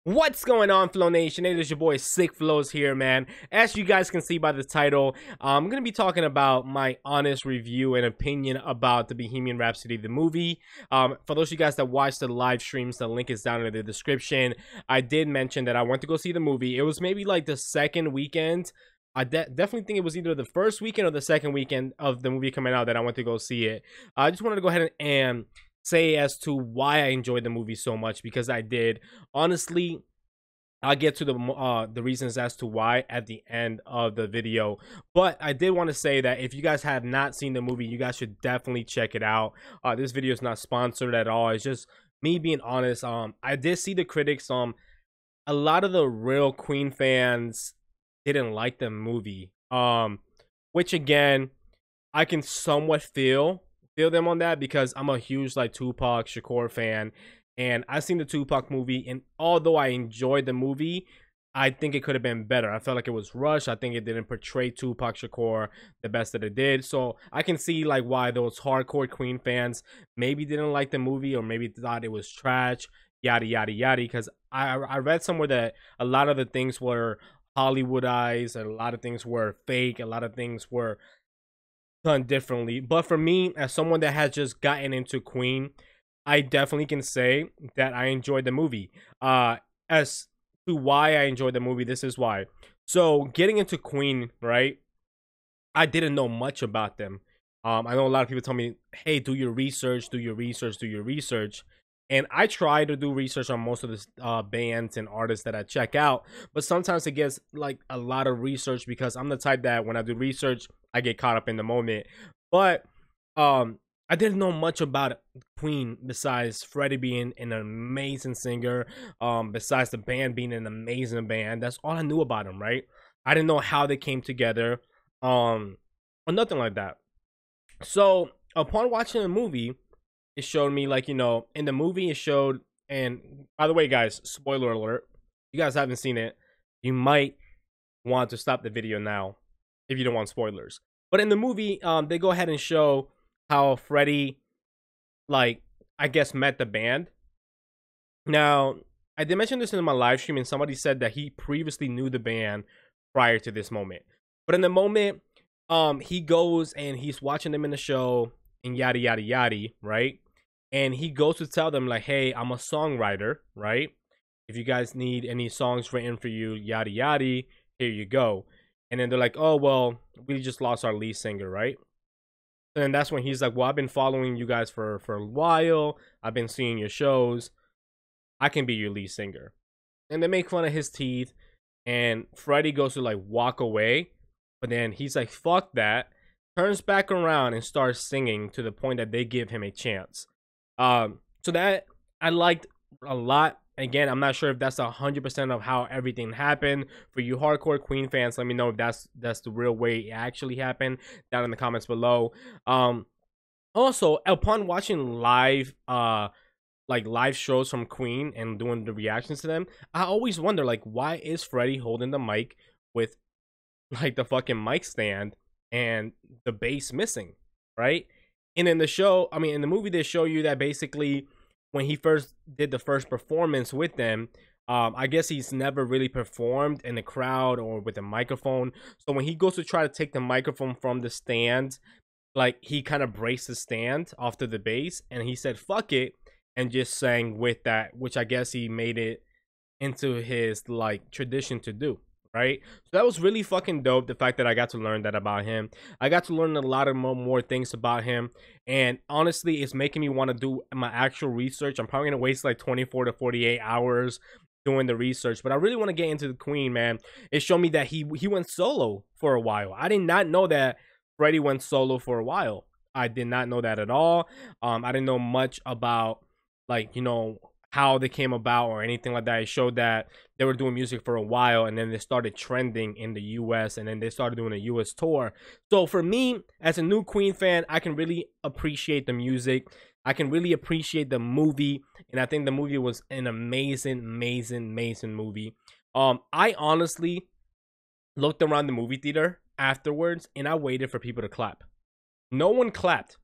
What's going on, Flow Nation? It is your boy Iamsickflowz here, man. As you guys can see by the title, I'm going to be talking about my honest review and opinion about the Bohemian Rhapsody, the movie. For those of you guys that watched the live streams, the link is down in the description. I did mention that I went to go see the movie. It was maybe like the second weekend. I definitely think it was either the first weekend or the second weekend of the movie coming out that I went to go see it. I just wanted to go ahead and say as to why I enjoyed the movie so much, because I did. Honestly, I'll get to the reasons as to why at the end of the video, but I did want to say that if you guys have not seen the movie, you guys should definitely check it out. This video is not sponsored at all. It's just me being honest. I did see the critics. A lot of the real Queen fans didn't like the movie. Which again, I can somewhat feel them on that, because I'm a huge like Tupac Shakur fan, and I seen the Tupac movie, and although I enjoyed the movie, I think it could have been better. I felt like it was rushed. I think it didn't portray Tupac Shakur the best that it did. So I can see like why those hardcore Queen fans maybe didn't like the movie, or maybe thought it was trash, yada yada yada. Because I read somewhere that a lot of the things were Hollywoodized, and a lot of things were fake, a lot of things were done differently. But for me, as someone that has just gotten into Queen, I definitely can say that I enjoyed the movie. As to why I enjoyed the movie, this is why. So getting into Queen, right, I didn't know much about them. I know a lot of people tell me, hey, do your research, do your research, do your research. And I try to do research on most of the bands and artists that I check out, but sometimes it gets like a lot of research, because I'm the type that when I do research, I get caught up in the moment. But I didn't know much about Queen besides Freddie being an amazing singer, besides the band being an amazing band. That's all I knew about them, right? I didn't know how they came together, or nothing like that. So upon watching the movie, it showed me, like, you know, in the movie it showed, and by the way, guys, spoiler alert, if you guys haven't seen it, you might want to stop the video now if you don't want spoilers. But in the movie, they go ahead and show how Freddie, like, I guess, met the band. Now, I did mention this in my live stream, and somebody said that he previously knew the band prior to this moment. But in the moment, he goes and he's watching them in the show, and yada yada yada, right? And he goes to tell them, like, hey, I'm a songwriter, right? If you guys need any songs written for you, yada yada, here you go. And then they're like, oh, well, we just lost our lead singer, right? And then that's when he's like, well, I've been following you guys for a while. I've been seeing your shows. I can be your lead singer. And they make fun of his teeth. And Freddie goes to like walk away. But then he's like, fuck that. Turns back around and starts singing, to the point that they give him a chance. So that I liked a lot. Again, I'm not sure if that's 100% of how everything happened. For you hardcore Queen fans, let me know if that's the real way it actually happened down in the comments below. Also, upon watching live live shows from Queen and doing the reactions to them, I always wonder, like, why is Freddie holding the mic with like the fucking mic stand and the bass missing, right? And in the show, I mean, in the movie, they show you that basically when he first did the first performance with them, I guess he's never really performed in a crowd or with a microphone. So when he goes to try to take the microphone from the stand, like, he kind of braced the stand off to the bass, and he said, fuck it, and just sang with that, which I guess he made it into his like tradition to do. Right? So that was really fucking dope, the fact that I got to learn that about him. I got to learn a lot of more things about him, and honestly, it's making me want to do my actual research. I'm probably gonna waste like 24 to 48 hours doing the research, but I really want to get into the Queen, man. It showed me that he went solo for a while. I did not know that Freddie went solo for a while. I did not know that at all. I didn't know much about, like, you know, how they came about or anything like that. It showed that they were doing music for a while, and then they started trending in the US, and then they started doing a US tour. So for me, as a new Queen fan, I can really appreciate the music. I can really appreciate the movie, and I think the movie was an amazing movie. I honestly looked around the movie theater afterwards, and I waited for people to clap. No one clapped.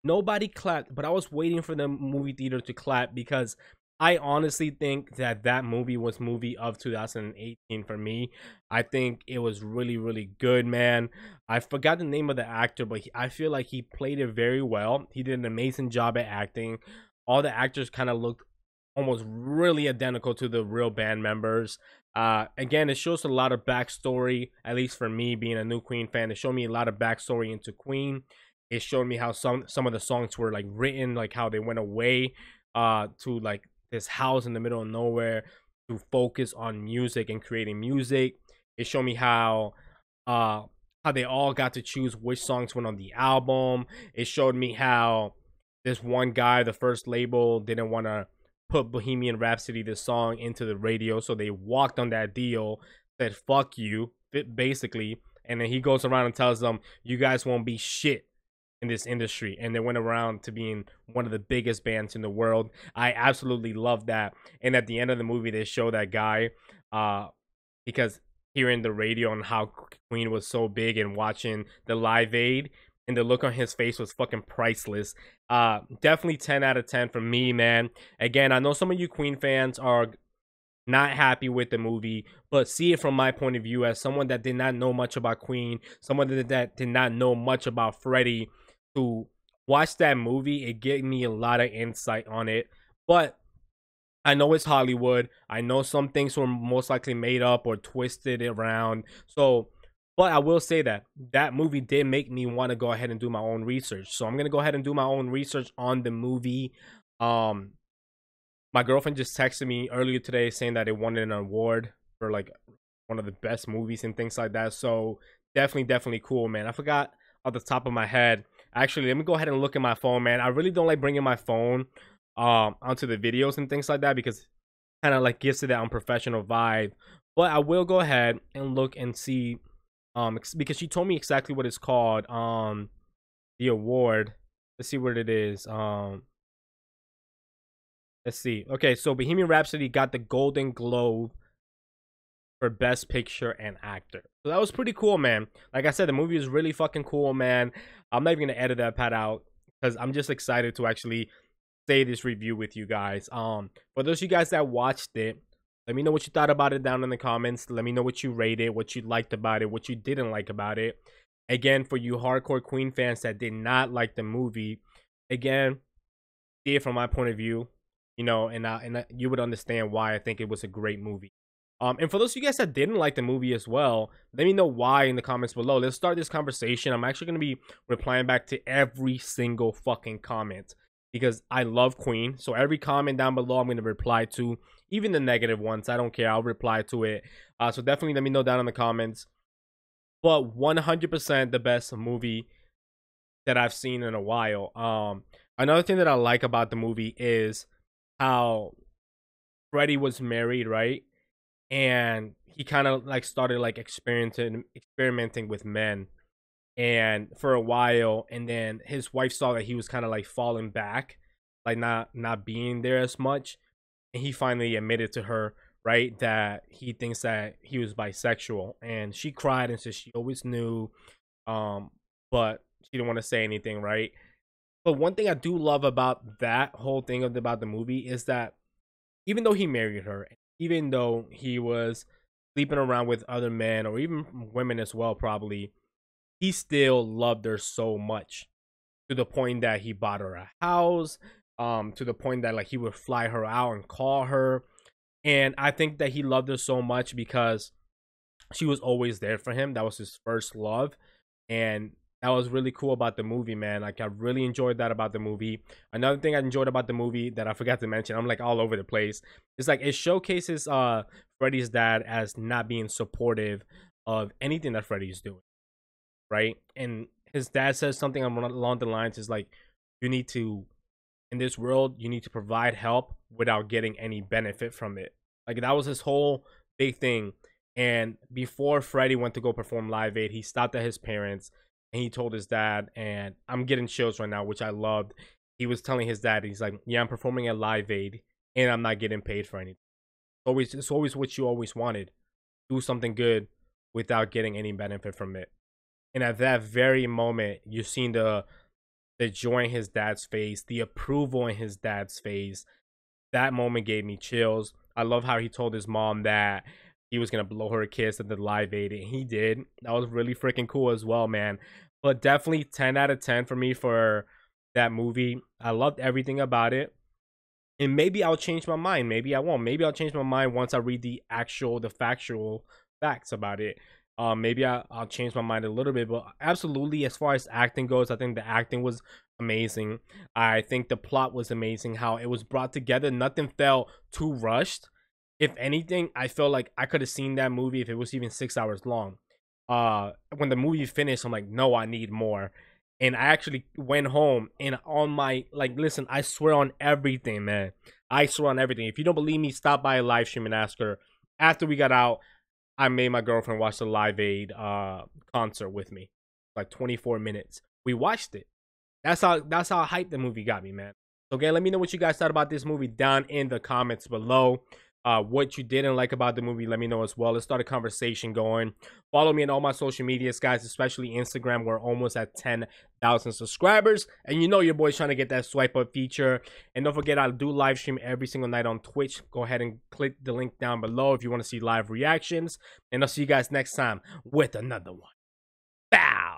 Nobody clapped, but I was waiting for the movie theater to clap, because I honestly think that that movie was movie of 2018 for me. I think it was really, really good, man. I forgot the name of the actor, but I feel like he played it very well. He did an amazing job at acting. All the actors kind of looked almost really identical to the real band members. Again, it shows a lot of backstory, at least for me being a new Queen fan. It showed me a lot of backstory into Queen. It showed me how some of the songs were like written, like how they went away to like this house in the middle of nowhere to focus on music and creating music. It showed me uh how they all got to choose which songs went on the album. It showed me how this one guy, the first label, didn't want to put Bohemian Rhapsody, the song, into the radio, so they walked on that deal, said fuck you, basically, and then he goes around and tells them, you guys won't be shit in this industry, and they went around to being one of the biggest bands in the world. I absolutely love that. And at the end of the movie they show that guy because hearing the radio on how Queen was so big and watching the Live Aid, and the look on his face was fucking priceless. Definitely 10 out of 10 for me, man. Again, I know some of you Queen fans are not happy with the movie, but see it from my point of view as someone that did not know much about Queen, someone that did not know much about Freddie. To watch that movie, it gave me a lot of insight on it. But I know it's Hollywood. I know some things were most likely made up or twisted around. So, but I will say that that movie did make me want to go ahead and do my own research. So I'm gonna go ahead and do my own research on the movie. Um, my girlfriend just texted me earlier today saying that it won an award for like one of the best movies and things like that. So definitely cool, man. I forgot off the top of my head. Actually, let me go ahead and look at my phone, man. I really don't like bringing my phone onto the videos and things like that because kind of like gives it that unprofessional vibe. But I will go ahead and look and see because she told me exactly what it's called, the award. Let's see what it is. Let's see. Okay, so Bohemian Rhapsody got the Golden Globe for Best Picture and Actor. So that was pretty cool, man. Like I said, the movie is really fucking cool, man. I'm not even gonna edit that part out because I'm just excited to actually say this review with you guys. For those of you guys that watched it, let me know what you thought about it down in the comments. Let me know what you rated, what you liked about it, what you didn't like about it. Again, for you hardcore Queen fans that did not like the movie, again, see it from my point of view, you know, and you would understand why I think it was a great movie. And for those of you guys that didn't like the movie as well, let me know why in the comments below. Let's start this conversation. I'm actually going to be replying back to every single fucking comment because I love Queen. So every comment down below I'm going to reply to, even the negative ones. I don't care. I'll reply to it. So definitely let me know down in the comments. But 100% the best movie that I've seen in a while. Another thing that I like about the movie is how Freddie was married, right? And he kind of like started like experimenting with men and for a while, and then his wife saw that he was kind of like falling back, like not being there as much, and he finally admitted to her, right, that he thinks that he was bisexual, and she cried and said she always knew, but she didn't want to say anything, right? But one thing I do love about that whole thing about the movie is that even though he married her, even though he was sleeping around with other men or even women as well, probably, he still loved her so much to the point that he bought her a house, to the point that like he would fly her out and call her. And I think that he loved her so much because she was always there for him. That was his first love. And that was really cool about the movie, man. Like, I really enjoyed that about the movie. Another thing I enjoyed about the movie that I forgot to mention, I'm like all over the place, is like it showcases Freddie's dad as not being supportive of anything that Freddie's doing, right? And his dad says something along the lines is like, you need to, in this world, you need to provide help without getting any benefit from it. Like, that was his whole big thing. And before Freddie went to go perform Live Aid, he stopped at his parents and he told his dad, and I'm getting chills right now, which I loved. He was telling his dad, he's like, yeah, I'm performing at Live Aid and I'm not getting paid for anything. It's always what you always wanted. Do something good without getting any benefit from it. And at that very moment, you've seen the joy in his dad's face, the approval in his dad's face. That moment gave me chills. I love how he told his mom that he was gonna blow her a kiss at the Live Aid, and he did. That was really freaking cool as well, man. But definitely 10 out of 10 for me for that movie. I loved everything about it. And maybe I'll change my mind. Maybe I won't. Maybe I'll change my mind once I read the factual facts about it. Maybe I'll change my mind a little bit, but absolutely, as far as acting goes, I think the acting was amazing. I think the plot was amazing. How it was brought together, nothing felt too rushed. If anything, I felt like I could have seen that movie if it was even 6 hours long. When the movie finished, I'm like, no, I need more. And I actually went home and on my, like, listen, I swear on everything, man. I swear on everything. If you don't believe me, stop by a live stream and ask her. After we got out, I made my girlfriend watch the Live Aid concert with me. Like 24 minutes. We watched it. That's how hyped the movie got me, man. So again, let me know what you guys thought about this movie down in the comments below. What you didn't like about the movie, let me know as well. Let's start a conversation going. Follow me on all my social medias, guys, especially Instagram. We're almost at 10,000 subscribers. And you know your boy's trying to get that swipe up feature. And don't forget, I do live stream every single night on Twitch. Go ahead and click the link down below if you want to see live reactions. And I'll see you guys next time with another one. Bow!